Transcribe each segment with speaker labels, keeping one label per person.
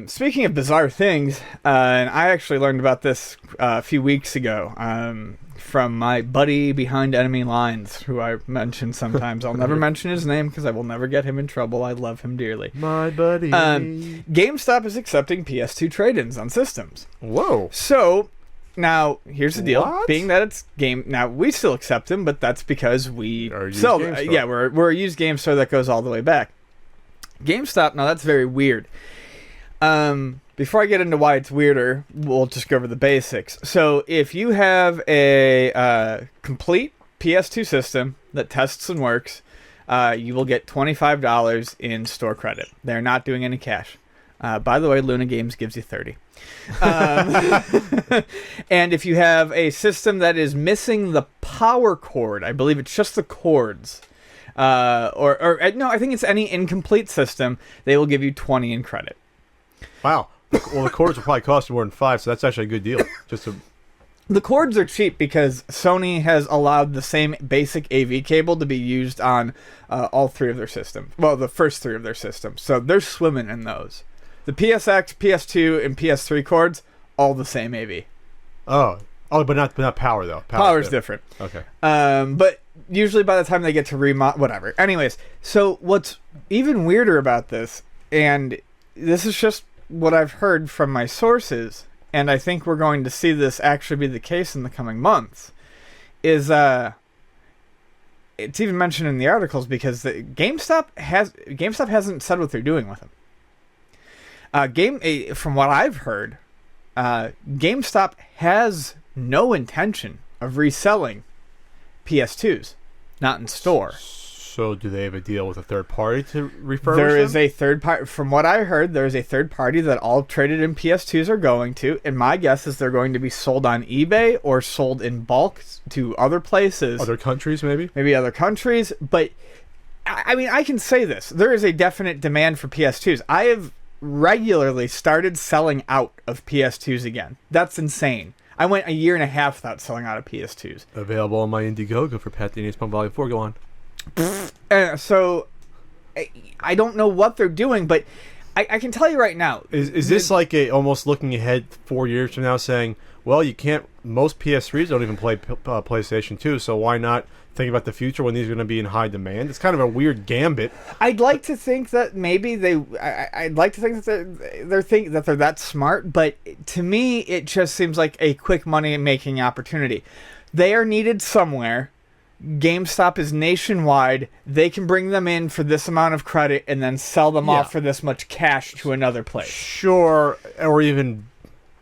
Speaker 1: Speaking of bizarre things, and I actually learned about this a few weeks ago from my buddy behind enemy lines, who I mention sometimes. I'll never mention his name because I will never get him in trouble. I love him dearly.
Speaker 2: My buddy.
Speaker 1: GameStop is accepting PS2 trade-ins on systems.
Speaker 2: Whoa.
Speaker 1: So, now, here's the deal.
Speaker 2: What?
Speaker 1: Being that it's now we still accept them, but that's because we
Speaker 2: sell
Speaker 1: them. Yeah, we're a used game store that goes all the way back. GameStop, now that's very weird. Before I get into why it's weirder, we'll just go over the basics. So if you have a complete PS2 system that tests and works, you will get $25 in store credit. They're not doing any cash. By the way, Luna Games gives you 30. And if you have a system that is missing the power cord, I believe it's just the cords, or no, I think it's any incomplete system, they will give you 20 in credit.
Speaker 2: Wow. Well, the cords will probably cost more than $5, so that's actually a good deal.
Speaker 1: The cords are cheap because Sony has allowed the same basic AV cable to be used on all three of their systems. Well, the first three of their systems. So they're swimming in those. The PSX, PS2, and PS3 cords, all the same AV.
Speaker 2: Oh, but not power, though.
Speaker 1: Power's different.
Speaker 2: Okay.
Speaker 1: But usually by the time they get to whatever. Anyways, so what's even weirder about this, and this is just what I've heard from my sources, and I think we're going to see this actually be the case in the coming months, is it's even mentioned in the articles because GameStop hasn't said what they're doing with them. From what I've heard, GameStop has no intention of reselling PS2s, not in store.
Speaker 2: So do they have a deal with a third party to refurbish
Speaker 1: There
Speaker 2: them?
Speaker 1: is a third party. From what I heard, there is a third party that all traded in PS2s are going to, and my guess is they're going to be sold on eBay or sold in bulk to other places.
Speaker 2: Other countries, maybe?
Speaker 1: Maybe other countries, but I mean, I can say this. There is a definite demand for PS2s. I have regularly started selling out of PS2s again. That's insane. I went a year and a half without selling out of PS2s.
Speaker 2: Available on my Indiegogo for Pat the Indians Pump Volume 4. Go on.
Speaker 1: So I don't know what they're doing, but I can tell you right now.
Speaker 2: Is this like almost looking ahead 4 years from now saying, well, you can't, most PS3s don't even play PlayStation 2, so why not think about the future when these are going to be in high demand? It's kind of a weird gambit.
Speaker 1: I'd like to think that maybe I'd like to think that they're that smart, but to me it just seems like a quick money making opportunity. They are needed somewhere. GameStop is nationwide. They can bring them in for this amount of credit and then sell them off for this much cash to another place.
Speaker 2: Sure, or even,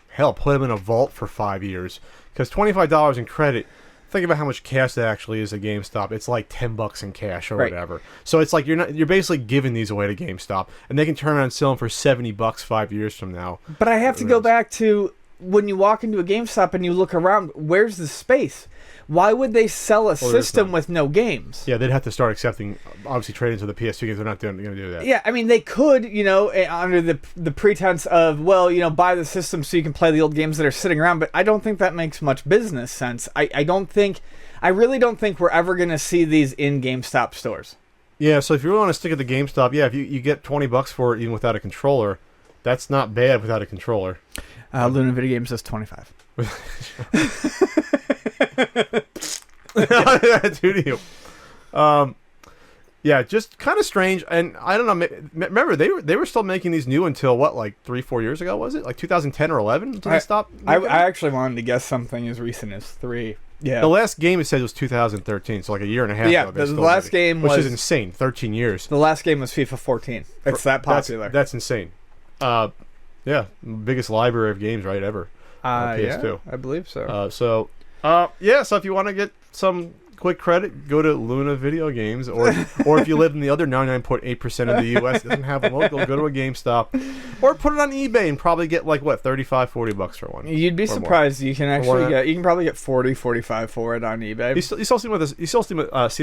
Speaker 2: hell, put them in a vault for 5 years. Because $25 in credit, think about how much cash that actually is at GameStop. It's like $10 in cash or whatever. So it's like you're basically giving these away to GameStop, and they can turn around and sell them for $70 5 years from now.
Speaker 1: But I have to go back to when you walk into a GameStop and you look around, where's the space? Why would they sell a system with no games?
Speaker 2: Yeah, they'd have to start accepting, obviously, trade-ins of the PS2 games. They're not going to do that.
Speaker 1: Yeah, I mean, they could, under the pretense of, buy the system so you can play the old games that are sitting around, but I don't think that makes much business sense. I really don't think we're ever going to see these in GameStop stores.
Speaker 2: Yeah, so if you really want to stick at the GameStop, if you get $20 for it even without a controller, that's not bad without a controller.
Speaker 1: Luna Video Games says 25.
Speaker 2: To you. Just kind of strange, and I don't know. Remember, they were still making these new until what, like 3-4 years ago? Was it like 2010 or 11 until they stopped?
Speaker 1: I actually wanted to guess something as recent as 3. Yeah,
Speaker 2: the last game it said was 2013, so like a year and a half.
Speaker 1: Yeah,
Speaker 2: ago,
Speaker 1: the last game
Speaker 2: which is insane. 13 years.
Speaker 1: The last game was FIFA 14. It's that popular.
Speaker 2: That's insane. Biggest library of games ever. PS2.
Speaker 1: Yeah, I believe so.
Speaker 2: So if you want to get some quick credit, go to Luna Video Games, or if you live in the other 99.8% of the U.S. that doesn't have a local, go to a GameStop, or put it on eBay and probably get like what, $35-$40 for one.
Speaker 1: You'd be surprised. You can probably get $40-$45 for it on eBay.
Speaker 2: You still see them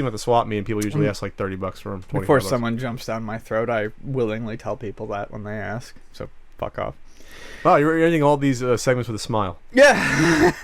Speaker 2: at the swap meet, and people usually ask like $30 for them.
Speaker 1: Before someone jumps down my throat, I willingly tell people that when they ask. So fuck off.
Speaker 2: Wow, you're ending all these segments with a smile.
Speaker 1: Yeah.